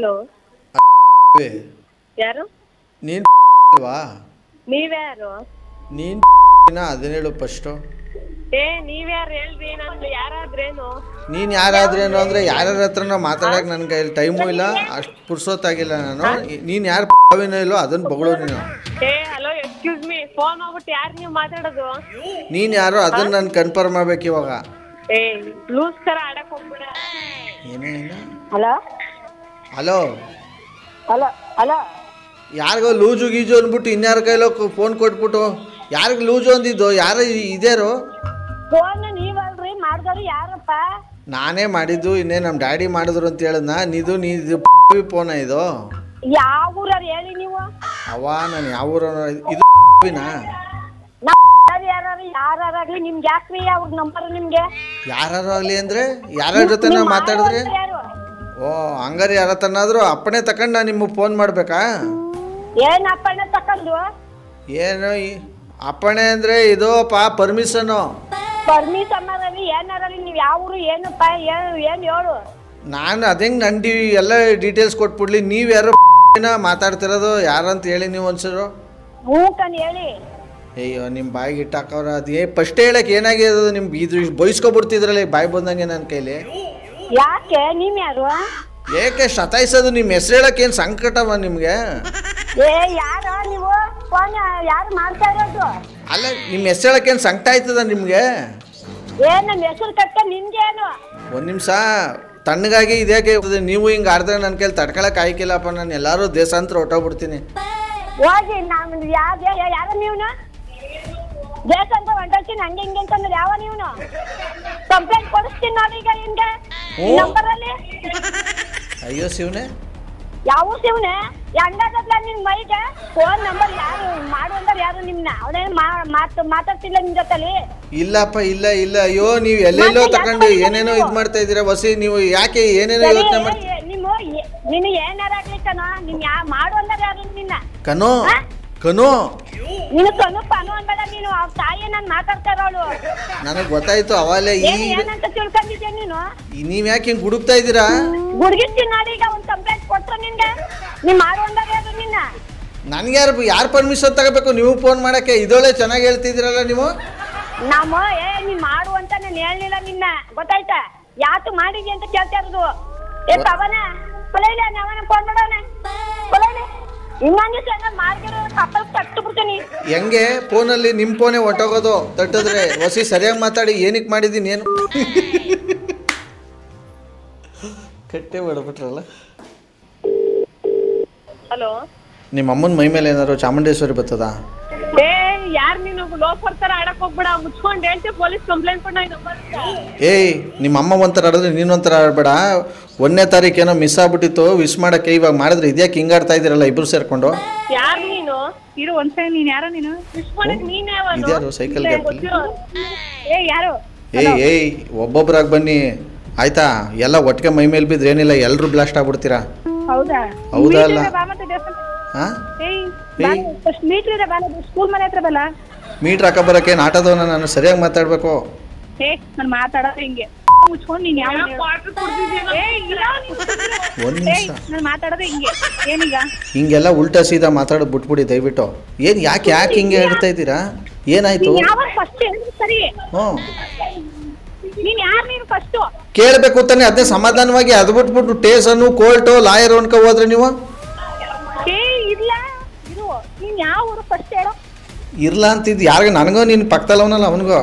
Hello ಯಾರು? ನೀನು ಅಲ್ವಾ? ನೀವ್ಯಾರು? ನೀನು ಅದನ್ನ ಹೇಳು ಫಸ್ಟು. ನೀವ್ಯಾರು ಹೇಳ್ರಿ, ನಾನು ಯಾರಾದ್ರೇನು? ನೀನು ಯಾರಾದ್ರೇನು ಅಂದರೆ ಯಾರ್ಯಾರ ಹತ್ರನೋ ಮಾತಾಡೋಕೆ ನನ್ನ ಕೈಯಲ್ಲಿ ಟೈಮು ಇಲ್ಲ, ಅಷ್ಟು ಪುರ್ಸೋತಾಗಿಲ್ಲ ನಾನು. ನೀನು ಯಾರು ಪವಿನೋ ಇಲ್ಲೋ ಅದನ್ನು ಬಗಳು ನೀನು. ಹಲೋ ಎಕ್ಸ್ಕ್ಯೂಸ್ ಮೀ, ಫೋನ್ ಮಾಡ್ಬಿಟ್ಟು ಯಾರು ನೀವು ಮಾತಾಡೋದು? ನೀನು ಯಾರು ಅದನ್ನು ನಾನು ಕನ್ಫರ್ಮ್ ಮಾಡ್ಬೇಕು ಇವಾಗ. ಲೂಸ್ ಥರ ಆಡಕ್ಕೆ ಹೋಗ್ಬಿಡ. ಏನೇನು? ಹಲೋ ಹಲೋ ಹಲೋ ಹಲೋ ಯಾರಿಗೋ ಲೂಜು ಗೀಜು ಅಂದ್ಬಿಟ್ಟು ಇನ್ಯಾರ ಕೈಲೋ ಫೋನ್ ಕೊಟ್ಬಿಟ್ಟು ಯಾರಿಗೆ ಲೂಜು ಅಂದಿದ್ದು? ಯಾರು ಇದ್ಯಾರು? ಫೋನ್ ನೀವಲ್ರಿ ಮಾಡಿದವ್ರು? ಯಾರಪ್ಪ? ನಾನೇ ಮಾಡಿದ್ದು. ಇನ್ನೇ ನಮ್ಮ ಡ್ಯಾಡಿ ಮಾಡಿದ್ರು ಅಂತ ಹೇಳಿದ್ನ. ನೀದು ಫೋನ ಇದು? ಯಾವ ಊರವ್ರು ಹೇಳಿ ನೀವು? ಅವ್ವ ನಾನು ಯಾವ ಊರ ಇದು ಯಾರಾಗ್ಲಿ ನಿಮ್ಗೆ ಯಾಕ್ರಿ ಅವ್ರ ನಂಬರ್? ನಿಮ್ಗೆ ಯಾರು ಆಗಲಿ ಅಂದರೆ ಯಾರ್ಯಾರ ಜೊತೆ ನಾವು ಮಾತಾಡಿದ್ರೆ? ಓ ಹಂಗಾರೆ ಯಾರ ತನ್ನಾದರೂ ಅಪ್ಪಣೆ ತಗೊಂಡು ನಾನು ನಿಮಗೆ ಫೋನ್ ಮಾಡಬೇಕಾ? ಏನು ಅಪ್ಪಣೆ ತಕೊಂಡು? ಏನು ಅಪ್ಪಣೆ ಅಂದರೆ ಇದು ಪರ್ಮಿಷನ್ನು. ಪರ್ಮಿಷನ್ ಏನಾರಲ್ಲಿ ನೀವು ಯಾವ ಊರು? ಏನಪ್ಪ ಏನು ಹೇಳು? ನಾನು ಅದಂಗೆ ನನ್ನ ಎಲ್ಲ ಡೀಟೇಲ್ಸ್ ಕೊಟ್ಬಿಡ್ಲಿ. ನೀವು ಯಾರು ಮಾತಾಡ್ತಿರೋದು ಯಾರಂತ ಹೇಳಿ ನೀವು ಒಂದ್ಸರು. ಹ್ಞೂ ಕಣ್ ಹೇಳಿ. ಅಯ್ಯೋ ನಿಮ್ಮ ಬಾಯಿಗೆ ಇಟ್ಟಾಕವ್ರ ಅದು ಫಸ್ಟ್ ಹೇಳಕ್ಕೆ ಏನಾಗಿದೆ ನಿಮ್ಗೆ? ಇದು ಬಯಸ್ಕೊಬಿಡ್ತಿದ್ರಲ್ಲ ಬಾಯಿ ಬಂದಂಗೆ ನನ್ನ ಕೈಲಿ. ಯಾಕೆ? ನೀವು ಯಾರು? ಏಕೆ ಸತಾಯಿಸೋದು? ನಿಮ್ಮ ಹೆಸ್ರು ಹೇಳಕ್ಕೆ ಏನು ಸಂಕಟವ ನಿಮಗೆ? ಯಾರು ನೀವು? ಫೋನ್ ಯಾರು ಮಾಡ್ತಾ ಇರೋದು? ಅಲ್ಲ ನಿಮ್ಮ ಹೆಸ್ರು ಹೇಳಕ್ಕೆ ಏನು ಸಂಕಟ ಆಯ್ತದ ನಿಮಗೆ? ನಮ್ಮ ಹೆಸರು ಕಟ್ಟ ನಿಮ್ಗೇನು? ಒಂದು ನಿಮಿಷ ತಣ್ಣಗಾಗಿ ಇದ್ಯಾಕೆ ನೀವು ಹಿಂಗೆ ಆಡಿದ್ರೆ ನನ್ನ ಕೈಲಿ ತಡ್ಕೊಳಕ್ಕೆ ಆಯ್ಕಿಲ್ಲಪ್ಪ. ನಾನು ಎಲ್ಲರೂ ದೇಶಾಂತರ ಹೊಟ್ಟೋಗ್ಬಿಡ್ತೀನಿ. ಹೋಗಿ ನಾನು ಯಾರ ನೀವು? ದೇಶ ಅಂತ ಹೊಂಟೋಗ್ತೀನಿ ಹಂಗೆ ಹಿಂಗೆ ಅಂತಂದ್ರೆ ಯಾವ ನೀವು? ಕಂಪ್ಲೇಂಟ್ ಕೊಡಿಸ್ತೀನಿ ನೋಡಿ ಈಗ ಹಿಂಗೆ ನಂಬರಲ್ಲಿ. ಅಯ್ಯೋ ಶಿವನೇ, ಯಾವ ಶಿವನೇ? ಹೆಂಗಾಗಲ್ಲ ನಿನ್ ಮೈಗೆ? ಫೋನ್ ನಂಬರ್ ಯಾರು ಮಾಡು ಅಂದ್ರೆ ಯಾರು? ನಿಮ್ನ ಅವನೇನು ಮಾತಾಡ್ತಿಲ್ಲ ನಿಮ್ ಜೊತೆಲಿ? ಇಲ್ಲಪ್ಪ ಇಲ್ಲ ಇಲ್ಲ. ಅಯ್ಯೋ ನೀವು ಎಲ್ಲೆಲ್ಲೋ ತಗೊಂಡು ಏನೇನೋ ಇದು ಮಾಡ್ತಾ ಇದ್ದೀರಾ ವಸಿ. ನೀವು ಯಾಕೆ ಏನೇನೋ ಯೋಚನೆ ಮಾಡ್ತೀರಾ? ನೀನು ಏನಾರಾಗ್ಲಿಕ್ಕನೋ ನೀನ್ ಮಾಡು ಅಂದ್ರೆ ಯಾರು? ನಿನ್ನ ಕನೋ ಕನೋ ನೀನು ಕನು ಪನು ಅನ್ಬೇಡ. ನೀನು ಅವ್ರ ತಾಯಿ ನಾನು ಮಾತಾಡ್ತಾ ಇರೋಳು. ನನಗೆ ಗೊತ್ತಾಯ್ತು ಅವಾಗಲೇ. ಏನಂತ ತಿಳ್ಕೊಂಡಿದ್ಯಾ ನೀನು? ನೀವ್ ಯಾಕೆ ಹಿಂಗೆ ಗುಡುಕ್ತಾ ಇದ್ದೀರಾ? ಗುಡುಗಿಸ್ತೀನಿ ನೋಡಿ ಈಗ. ಒಂದು ಕಂಪ್ಲೇಂಟ್ ಕೊಟ್ರು ನಿನ್ಗೆ? ನೀ ಮಾಡು ಅಂದಾಗ ಯಾರು ನಿನ್ನ? ನನ್ಗೆ ಯಾರು ಪರ್ಮಿಷನ್ ತಗೋಬೇಕು? ನೀವು ಫೋನ್ ಮಾಡಕ್ಕೆ ಇದೊಳ್ಳೆ ಚೆನ್ನಾಗಿ ಹೇಳ್ತಿದ್ದೀರಲ್ಲ ನೀವು. ನಾವು ನೀ ಮಾಡು ಅಂತ ನಾನು ಹೇಳಲಿಲ್ಲ ನಿನ್ನ, ಗೊತ್ತಾಯ್ತಾ? ಯಾತು ಮಾಡಿದ್ಯ ಅಂತ ಕೇಳ್ತಾ ಇರೋದು. ಪವನ ಕೊಲೈಲಿ ಅವನ ಫೋನ್ ಮಾಡೋಣ. ಕೊಲೈಲಿ ಇನ್ನೊಂದು ಸಣ್ಣ ಮಾಡ್ಗಿರೋ ಕಪ್ಪಲ್ ತಟ್ಟು ಬಿಡ್ತೀನಿ. ಹೆಂಗೆ ಫೋನಲ್ಲಿ ನಿಮ್ಮ ಫೋನೇ ಹೊಟ್ಟೋಗೋದು ತಟ್ಟಿದ್ರೆ? ವಸಿ ಸರಿಯಾಗಿ ಮಾತಾಡಿ. ಏನಕ್ಕೆ ಮಾಡಿದ್ದೀನಿ ಏನು ಕಟ್ಟೆ ಹೊಡ್ಬಿಟ್ರಲ್ಲ. ಹಲೋ, ನಿಮ್ಮ ಅಮ್ಮನ ಮೈ ಮೇಲೆ ಏನಾದ್ರು ಚಾಮುಂಡೇಶ್ವರಿ ಬರ್ತದ? ಯಾರು ನೀನು? ಲೋಫರ್ ತರ ಆಡಕ್ ಹೋಗ್ಬೇಡ. ಮುಚ್ಕೊಂಡು ಹೇಳ್ತೀವಿ, ಪೊಲೀಸ್ ಕಂಪ್ಲೇಂಟ್ ಕೊಡ. ನಿಮ್ಮ ಅಮ್ಮ ಒಂಥರ ಆಡಿದ್ರೆ ನೀನೊಂಥರ ಆಡಬೇಡ. 1ನೇ ತಾರೀಕು ಏನೋ ಮಿಸ್ ಆಗ್ಬಿಟ್ಟಿತ್ತು ವಿಶ್ ಮಾಡಕ್ಕೆ. ಇವಾಗ ಮಾಡಿದ್ರೆ ಇದ್ಯಾಕೆ ಹಿಂಗಾಡ್ತಾ ಇದ್ದೀರಲ್ಲ ಇಬ್ರು ಸೇರ್ಕೊಂಡು? ಯಾರು ನೀನು? ಇರು ಒಂದ್ ಸೆಕೆಂಡ್. ನೀನ್ ಯಾರೋ? ನೀನು ವಿಶ್ ಮಾಡಕ್ ನೀನ್ ಯಾವನು? ಇದ್ಯಾರು ಸೈಕಲ್ ಗ್ಯಾಪಲ್ಲಿ? ಯಾರು? ಒಬ್ಬೊಬ್ರಾಗಿ ಬನ್ನಿ ಆಯ್ತಾ? ಎಲ್ಲ ಒಟ್ಟಿಗೆ ಮೈ ಮೇಲೆ ಬಿದ್ರೆ ಏನಿಲ್ಲ, ಎಲ್ಲರೂ ಬ್ಲಾಸ್ಟ್ ಆಗ್ಬಿಡ್ತೀರಾ. ಹೌದಾ? ಹೌದಾ ಅಲ್ಲ? ಸ್ಕೂಲ್ ಮನೆ ಹತ್ರ ಬಲ್ಲ. ಮೀಟ್ರ್ ಹಾಕ ಬರಕ್ಕೆ ಆಟೋದವನ ನಾನು ಸರಿಯಾಗಿ ಮಾತಾಡ್ಬೇಕು. ನಾನು ಮಾತಾಡೋದು ಹಿಂಗೆ ಮುಚ್ಕೊಂಡು ನೀನ್ ಯಾವ ಒಂದು ನಿಮಿಷ ನಾನು ಮಾತಾಡೋದು ಹಿಂಗೆ. ಏನೀಗ ಹಿಂಗೆಲ್ಲ ಉಲ್ಟಾ ಸೀದಾ ಮಾತಾಡೋದು ಬಿಟ್ಬಿಡಿ ದಯವಿಟ್ಟು. ಏನು ಯಾಕೆ ಹಿಂಗೆ ಹೇಳ್ತಾ ಇದ್ದೀರಾ? ಏನಾಯ್ತು? ಸರಿ, ಹ್ಞೂ ನೀನ್ ಯಾರು? ನೀನು ಫಸ್ಟ್ ಕೇಳಬೇಕು ತಾನೆ. ಅದೇ ಸಮಾಧಾನವಾಗಿ ಅದು ಬಿಟ್ಬಿಟ್ಟು ಟೇಸನ್ನು ಕೋರ್ಟು ಲಾಯರ್ ಅನ್ಕೊ ಹೋದ್ರೆ ನೀವು. ಇಲ್ಲ ಇರು. ನೀನ್ ಯಾವ ಊರು ಫಸ್ಟ್ ಹೇಳೋ? ಇರ್ಲಾ ಅಂತಿದ್ದು ಯಾರಿಗ? ನನಗೋ ನೀನು ಪಕ್ಕದಲ್ಲವನಲ್ಲ ಅವನಿಗೋ.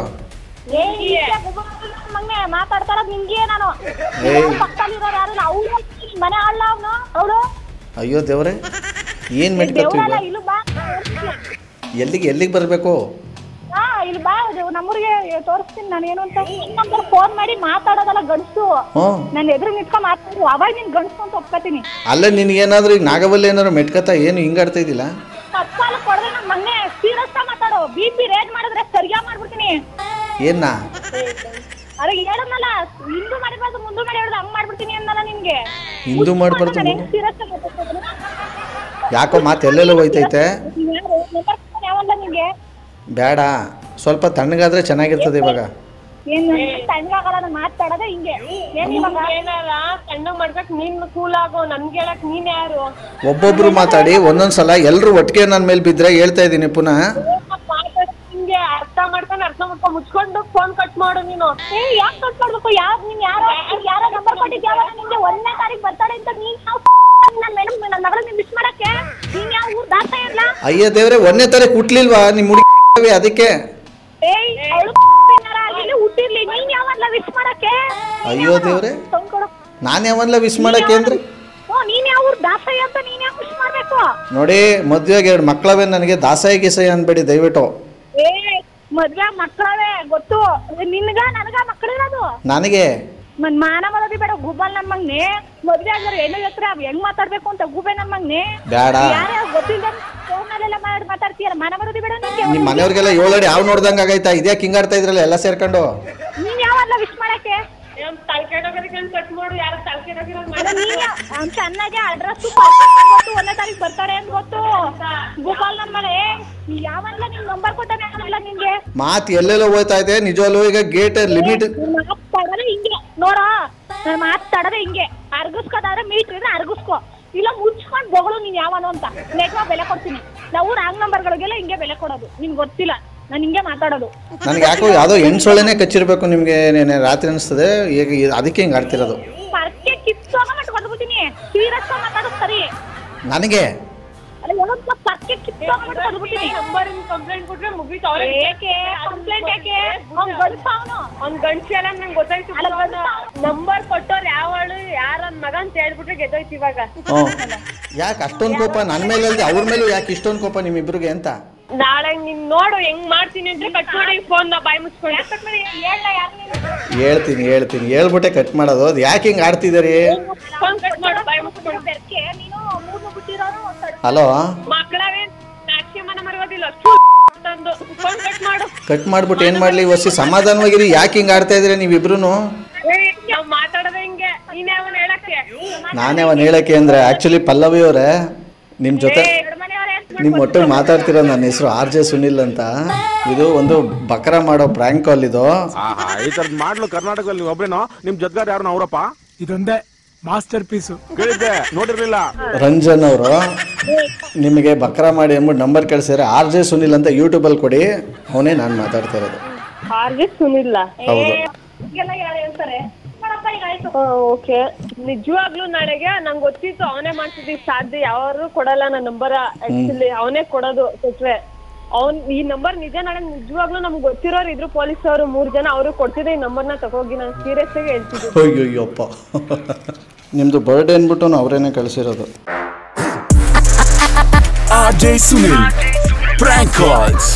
ಮಾತಾಡ್ತಾರ ನಿಮ್ಗೆ ನಾನು ಪಕ್ಕದಲ್ಲಿರೋರು ಯಾರು? ಅವ್ರು ಮನೆ ಅಲ್ಲ ಅವನು. ಅವಳು ಅಯ್ಯೋ ದೇವ್ರೆ, ಏನು ಮೆಟ್ಕೊತೀವಿ? ಎಲ್ಲಿಗೆ ಬರಬೇಕು? ಇಲ್ಲಿ ಬಾ, ನಮ್ಮೂರಿಗೆ ತೋರಿಸ್ತೀನಿ ನಾನು ಏನು ಅಂತ. ಫೋನ್ ಮಾಡಿ ಮಾತಾಡೋದಲ್ಲ ಗಂಡಸು. ನಾನು ಎದುರು ನಿಂತ್ಕೊಂಡು ಮಾತಾಡು, ಅವಾಗ ನೀನ್ ಗಂಡಸು ಅಂತ ಒಪ್ಕೋತೀನಿ. ಅಲ್ಲ ನಿನ್ಗೇನಾದ್ರೂ ಈಗ ನಾಗವಲ್ಲಿ ಏನಾದ್ರು ಮೆಟ್ಕತಾ ಏನು ಹಿಂಗಾಡ್ತಾ ಇದ್ದಿಲ್ಲ? ತಪ್ಪಾಲ ಕೊಡ್ರೆ ನಮ್ಮ ಮನೆ ಸೀರಿಯಸ್ ಮಾತಾಡೋ. BP ರೇಟ್ ಮಾಡಿದ್ರೆ ಸರಿಯಾಗಿ ಮಾಡ್ಬಿಡ್ತೀನಿ. ಏನ ಅರೆ ಹೇಳೋನಲ್ಲ, ಹಿಂದೂ ಮಾಡಿಬಾರ್ದು ಮುಂದೂ ಮಾಡಿ ಹೇಳಿದ್ರೆ ಹಂಗ್ ಮಾಡ್ಬಿಡ್ತೀನಿ ಅನ್ನಲ್ಲ ನಿನ್ಗೆ. ಹಿಂದೂ ಮಾಡ್ಬಾರ್ದು ಸೀರಿಯಸ್ ಯಾಕೋ ಮಾತು ಎಲ್ಲೆಲ್ಲೋ ಹೋಯ್ತೈತೆ. ಯಾವಲ್ಲ ನಿನ್ಗೆ ಬೇಡ, ಸ್ವಲ್ಪ ತಣ್ಣಗಾದ್ರೆ ಚೆನ್ನಾಗಿರ್ತದೆ. ಇವಾಗ ಏನು ತಣ್ಣಗಾಗಲ್ಲ ನಾನು ಮಾತಾಡೋದೇ ಹಿಂಗೆ ಏನ್ ಇವಾಗ ಏನಾರ ತಣ್ಣಗ್ ಮಾಡ್ಕಕ್ ನೀನ್ ಕೂಲ್ ಆಗೋ ನನ್ಗೆ ಹೇಳಕ್ ನೀನ್ ಯಾರು? ಒಬ್ಬೊಬ್ರು ಮಾತಾಡಿ ಒಂದೊಂದ್ಸಲ ಎಲ್ರು ಒಟ್ಟಿಗೆ ನನ್ನ ಮೇಲೆ ಬಿದ್ರೆ ಹೇಳ್ತಾ ಇದ್ದೀನಿ ಪುನಃ. ಹಿಂಗೆ ಅರ್ಥ ಮಾಡ್ಕೊಂಡು ಮುಚ್ಕೊಂಡು ಫೋನ್ ಕಟ್ ಮಾಡು ನೀನು. ಯಾಕೆ ಕಟ್ ಮಾಡ್ಬೇಕು? ನೀನ್ ಯಾರೋ ನಂಬರ್ ಕೊಟ್ಟಿದ್ಯಾವ ನಿಮ್ಗೆ 1ನೇ ತಾರೀಕು ಬರ್ತಾಳೆ ಅಂತ ನೀನ್ ನನ್ನ ಮಗಳ ಮಿಸ್ ಮಾಡಕ್ಕೆ ನೀನ್ ಯಾವ ಊರ್ ದಾಟ ಇಲ್ಲ? ಅಯ್ಯ ದೇವ್ರೆ 1ನೇ ತಾರೀಕು ಹುಟ್ಲಿಲ್ವಾ ನಿಮ್ ಹುಡುಗಿ? ಅದಕ್ಕೆ ಹುಟ್ಟಿರ್ಲಿ ನೀನ್ ಯಾವಲ್ಲ ವಿಶ್ ಮಾಡಕ್ಕೆ? ಅಯ್ಯೋ ದೇವ್ರೆ ನಾನ್ ಯಾವಲ್ಲ ವಿಶ್ ಮಾಡಕ್ಕೆ ಅಂದ್ರೆ ನೀನ್ ಯಾವ ಊರ್ ದಾಸಯ್ಯ ಅಂತ ನೀನ್ ಯಾಕೆ ವಿಶ್ ಮಾಡ್ಬೇಕು? ನೋಡಿ ಮದ್ವೆಗೆ 2 ಮಕ್ಕಳವೇ, ನನಗೆ ದಾಸಾಯಿ ಗಿಸಾಯಿ ಅನ್ಬೇಡಿ ದಯವಿಟ್ಟು. ಮದ್ವೆ ಮಕ್ಕಳವೇ ಗೊತ್ತು ನಿನ್ಗ ನನಗ ಮಕ್ಕಳಿರೋದು ನನಗೆ ಮಾನ ಮರದಿ ಬೇಡ ಗೂಬಲ್ ನಮ್ಮಂಗ್ನೆ ಮದ್ವೆ ಆಗಿರೋ ಹೆಣ್ಣು ಹತ್ರ ಹೆಂಗ್ ಮಾತಾಡ್ಬೇಕು ಅಂತ ಗೂಬೆ ನಮ್ಮಂಗ್ನೆ ಬೇಡ. ಯಾರ್ಯಾವ ಗೊತ್ತಿಲ್ಲ ಫೋನಲ್ಲೆಲ್ಲ ಮಾಡಿ ಮಾತಾಡ್ತೀಯಲ್ಲ ಮಾನ ಮರದಿ ಬೇಡ ನಿಮ್ಗೆ. ನಿಮ್ ಮನೆಯವ್ರಿಗೆಲ್ಲ 7 ಅಡಿ ಯಾವ ನೋಡ್ದಂಗ ಆಗೈತಾ? ಇದ್ಯಾಕೆ ಹಿಂಗಾಡ್ತಾ ಇದ್ರಲ್ಲ ಎಲ್ಲ ಸೇರ್ಕೊಂಡು? ನೀನ್ ಯಾವಲ್ಲ ವಿಶ್ ಮಾಡಕ್ಕೆ? ಕಟ್ ಮಾಡು. ಯಾರು ಚೆನ್ನಾಗಿ ಅಡ್ರೆಸ್ ಗೊತ್ತು 1ನೇ ತಾರೀಕು ಬರ್ತಾರೆ ಅಂತ ಗೊತ್ತು. ಗೂಗಲ್ ನಮ್ಮನೆ ಯಾವಲ್ಲ ನಿಮ್ ನಂಬರ್ ಕೊಟ್ಟಾನೆ ಆಗಲ್ಲ ನಿನ್ಗೆ. ಮಾತ್ ಎಲ್ಲೆಲ್ಲ ಹೋಯ್ತಾ ಇದೆ ನಿಜವಲ್ಲೂ. ಈಗ ಗೇಟ್ ಲಿಮಿಟ್ ಮಾತಾಡೋದೇ ಹಿಂಗೆ ನೋಡ, ನಾನು ಮಾತಾಡೋದೇ ಹಿಂಗೆ. ಅರ್ಗಿಸ್ಕೋದಾದ್ರೆ ಮೀಟ್ರ್ ಇದ್ರೆ ಅರ್ಗಿಸ್ಕೊ, ಇಲ್ಲ ಮುಚ್ಕೊಂಡ್ ಬೊಗಳು ನೀನ್ ಯಾವನು ಅಂತ ನೆಟ್ವಾಗ ಬೆಲೆ ಕೊಡ್ತೀನಿ. ನಾವು ರಾಂಗ್ ನಂಬರ್ಗಳಿಗೆಲ್ಲ ಹಿಂಗೆ ಬೆಲೆ ಕೊಡೋದು, ನಿನ್ಗೆ ಗೊತ್ತಿಲ್ಲ. ನಾನು ಹಿಂಗೆ ಮಾತಾಡೋದು. ನನಗೆ ಯಾಕೋ ಯಾವುದೋ ಹೆಣ್ಸೊಳ್ಳೆನೇ ಕಚ್ಚಿರ್ಬೇಕು ನಿಮಗೆ ರಾತ್ರಿ ಅನಿಸ್ತದೆ. ಈಗ ಅದಕ್ಕೆ ಹಿಂಗೆ ಆಡ್ತಿರೋದು. ಪರ್ಕೆ ಕಿತ್ತೋಗ ಮಟ್ಟ ಕೊಡ್ಬಿಡ್ತೀನಿ. ಸೀರಿಯಸ್ ಮಾತಾಡೋದು ಸರಿ ನನಗೆ ಪರ್ಕೆ ಕಿತ್ತೋಗ ಮಟ್ಟ ಕೊಡ್ಬಿಡ್ತೀನಿ. ಕಂಪ್ಲೇಂಟ್ ಕೊಟ್ರೆ ಮುಗೀತು. ಏಕೆ ಕಂಪ್ಲೇಂಟ್ ಯಾಕೆ? ಅವ್ನು ಗಂಡ್ಸ ಅವನು. ಅವ್ನ್ ಗಂಡ್ಸಿ ಎಲ್ಲ ನಂಗೆ ಗೊತ್ತಾಯ್ತು. ನಂಬರ್ ಕೊಟ್ಟವ್ರು ಯಾವಳು ಯಾರ ಮಗ ಅಂತ ಹೇಳ್ಬಿಟ್ರೆ ಗೆದ್ದೋಯ್ತು ಇವಾಗ. ಯಾಕೆ ಅಷ್ಟೊಂದು ಕೋಪ ನನ್ನ ಮೇಲೆ ಅಲ್ದೆ ಅವ್ರ ಮೇಲೂ ಯಾಕೆ ಇಷ್ಟೊಂದು ಕೋಪ ನಿಮ್ಮಿಬ್ರಿಗೆ ಅಂತ? ನಾಳೆ ನೀನ್ ನೋಡು ಹೆಂಗ್ ಮಾಡ್ತೀನಿ ಅಂದ್ರೆ ಕಟ್ ಮಾಡಿ ಫೋನ್ ಬಾಯಿ ಮುಚ್ಕೊಂಡು. ಹೇಳ್ತೀನಿ ಹೇಳ್ಬಿಟ್ಟೆ ಕಟ್ ಮಾಡೋದು. ಅದು ಯಾಕೆ ಹಿಂಗೆ ಆಡ್ತಿದ್ದೀರಿ? ಫೋನ್ ಕಟ್ ಮಾಡು ಬಾಯಿ ಮುಚ್ಕೊಂಡು. ಹಲೋ ಮಕ್ಕಳವೇ ಸಾಕ್ಷಿ ಮನ ಮರಗೋದಿಲ್ಲ ತಂದು ಫೋನ್ ಕಟ್ ಮಾಡು. ಕಟ್ ಮಾಡ್ಬಿಟ್ಟು ಏನ್ ಮಾಡ್ಲಿ? ವಸಿ ಸಮಾಧಾನವಾಗಿರಿ. ಯಾಕೆ ಹಿಂಗೆ ಆಡ್ತಾ ಇದ್ದೀರಿ ನೀವಿಬ್ರು? ನಾವ್ ಮಾತಾಡೋದ ಹಿಂಗೆ. ನೀನ್ ಯಾವನ್ ಹೇಳಕ್ಕೆ? ನಾನೇ ಅವನ್ ಹೇಳಕ್ಕೆ ಅಂದ್ರೆ ಆಕ್ಚುಲಿ ಪಲ್ಲವಿ ಅವರೇ ನಿಮ್ ಜೊತೆ ನಿಮ್ಮ ಒಟ್ಟಿಗೆ ಮಾತಾಡ್ತಿರೋ. ನನ್ನ ಹೆಸರು RJ ಸುನಿಲ್ ಅಂತ. ಇದು ಒಂದು ಬಕರ ಮಾಡೋ ಪ್ರ್ಯಾಂಕ್ ಕಾಲ್. ಇದು ಈ ತರದ್ ಮಾಡ್ಲು ಕರ್ನಾಟಕದಲ್ಲಿ ಒಬ್ರೇನೋ ನಿಮ್ ಜೊತೆಗಾರ ಯಾರು ಅವರಪ್ಪ? ಇದೊಂದೇ ಮಾಸ್ಟರ್ ಪೀಸು ಕೇಳಿದ್ದೆ, ನೋಡಿರ್ಲಿಲ್ಲ. ರಂಜನ್ ಅವರು ನಿಮಗೆ ಬಕರ ಮಾಡಿ ಅಂದ್ಬಿಟ್ಟು ನಂಬರ್ ಕಳ್ಸಿದ್ರೆ RJ ಸುನಿಲ್ ಅಂತ ಯೂಟ್ಯೂಬಲ್ಲಿ ಕೊಡಿ. ಅವನೇ ನಾನು ಮಾತಾಡ್ತಾ ಇರೋದು. RJ ಸುನಿಲ್ಲ? ಹೌದು. ಓಕೆ, ನಿಜವಾಗ್ಲೂ ನಾಳೆಗೆ ನಂಗೆ ಗೊತ್ತಿತ್ತು ಅವನೇ ಮಾಡ್ತಿದ್ದೀವಿ ಸಾಧ್ಯ. ಯಾರು ಕೊಡಲ್ಲ ನನ್ನ ನಂಬರ್. ಆಕ್ಚುಲಿ ಅವನೇ ಕೊಡೋದು ಕೊಟ್ರೆ. ಈ ನಂಬರ್ ನಿಜ. ನಾಳೆ ನಿಜವಾಗ್ಲೂ ನಮ್ಗೆ ಗೊತ್ತಿರೋರು ಇದ್ರು ಪೊಲೀಸ್ ಅವರು 3 ಜನ. ಅವರು ಕೊಡ್ತಿದ್ದೆ ಈ ನಂಬರ್ನ ತಗೋಗಿ. ನಾನು ಸೀರಿಯಸ್ ಆಗಿ ಹೇಳ್ತಿದ್ದೆ. ಅಯ್ಯೋಯ್ಯಪ್ಪ, ನಿಮ್ದು ಬರ್ಡೇ ಅಂದ್ಬಿಟ್ಟು ಅವರೇನೆ ಕಳಿಸಿರೋದು. RJ Sunil Prank Calls.